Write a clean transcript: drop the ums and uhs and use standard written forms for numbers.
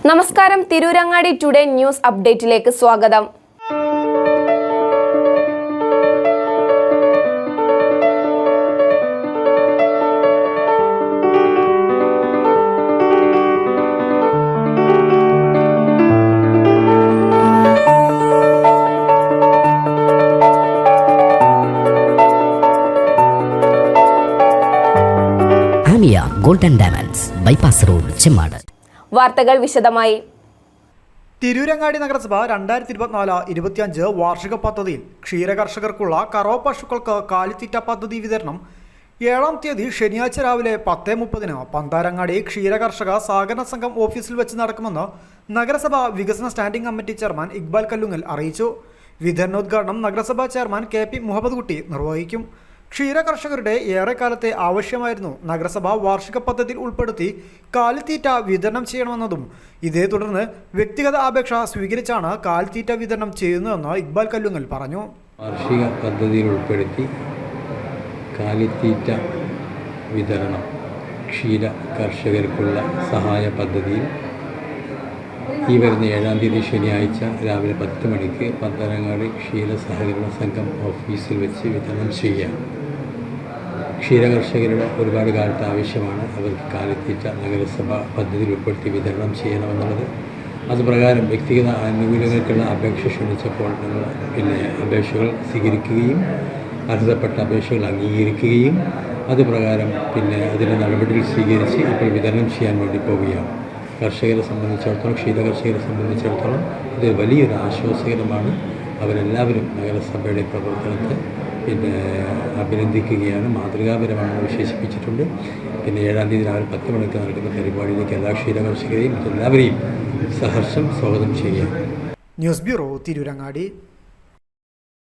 നമസ്കാരം, Tirurangadi today news അപ്ഡേറ്റിലേക്ക് സ്വാഗതം. Aamiya golden diamonds bypass road Chemmad. വാർത്തകൾ വിശദമായി. തിരൂരങ്ങാടി നഗരസഭ 2024-25 വാർഷിക പദ്ധതിയിൽ ക്ഷീരകർഷകർക്കുള്ള കറവ പശുക്കൾക്ക് കാലിത്തീറ്റ പദ്ധതി വിതരണം 7-ാം തീയതി ശനിയാഴ്ച രാവിലെ 10:30 പന്താരങ്ങാടി ക്ഷീരകർഷക സഹകരണ സംഘം ഓഫീസിൽ വെച്ച് നടക്കുമെന്ന് നഗരസഭ വികസന standing committee chairman Iqbal Kallungal അറിയിച്ചു. വിതരണോദ്ഘാടനം നഗരസഭാ ചെയർമാൻ KP മുഹമ്മദ് കുട്ടി നിർവഹിക്കും. ക്ഷീരകർഷകരുടെ ഏറെക്കാലത്തെ ആവശ്യമായിരുന്നു നഗരസഭ വാർഷിക പദ്ധതിയിൽ ഉൾപ്പെടുത്തി കാലിത്തീറ്റ വിതരണം ചെയ്യണമെന്നതും ഇതേ തുടർന്ന് വ്യക്തിഗത അപേക്ഷ സ്വീകരിച്ചാണ് കാലിത്തീറ്റ വിതരണം ചെയ്യുന്നതെന്ന് ഇക്ബാൽ കല്ലുങ്ങൽ പറഞ്ഞു. വാർഷിക പദ്ധതിയിൽ ഉൾപ്പെടുത്തി കാലിത്തീറ്റ വിതരണം ക്ഷീര കർഷകർക്കുള്ള സഹായ പദ്ധതിയിൽ ഈ വരുന്ന 7-ാം തീയതി ശനിയാഴ്ച രാവിലെ 10 മണിക്ക് പന്തരങ്ങാടി ക്ഷീര സഹകരണ സംഘം ഓഫീസിൽ വെച്ച് വിതരണം ചെയ്യാം. ക്ഷീരകർഷകരുടെ ഒരുപാട് കാലത്തെ ആവശ്യമാണ് അവർക്ക് കാലിത്തീറ്റ നഗരസഭ പദ്ധതിയിൽ ഉൾപ്പെടുത്തി വിതരണം ചെയ്യണമെന്നുള്ളത്. അതുപ്രകാരം വ്യക്തിഗത ആനുകൂല്യങ്ങൾക്കുള്ള അപേക്ഷ ക്ഷണിച്ചപ്പോൾ അപേക്ഷകൾ സ്വീകരിക്കുകയും അർഹതപ്പെട്ട അപേക്ഷകൾ അംഗീകരിക്കുകയും അതുപ്രകാരം അതിൻ്റെ നടപടികൾ സ്വീകരിച്ച് ഇപ്പോൾ വിതരണം ചെയ്യാൻ വേണ്ടി പോവുകയാണ്. കർഷകരെ സംബന്ധിച്ചിടത്തോളം ക്ഷീരകർഷകരെ സംബന്ധിച്ചിടത്തോളം ഇത് വലിയൊരു ആശ്വാസകരമാണ്. അവരെല്ലാവരും നഗരസഭയുടെ പ്രവർത്തനത്തെ അഭിനന്ദിക്കുകയാണ്. മാതൃകാപരമാണെന്ന് വിശേഷിപ്പിച്ചിട്ടുണ്ട്. 7-ാം തീയതി രാവിലെ 10 മണിക്ക് നടക്കുന്ന പരിപാടിയിലേക്ക് എല്ലാ ക്ഷീരകർഷകരെയും എല്ലാവരെയും സഹർഷം സ്വാഗതം ചെയ്യുക. News bureau, Tirurangadi.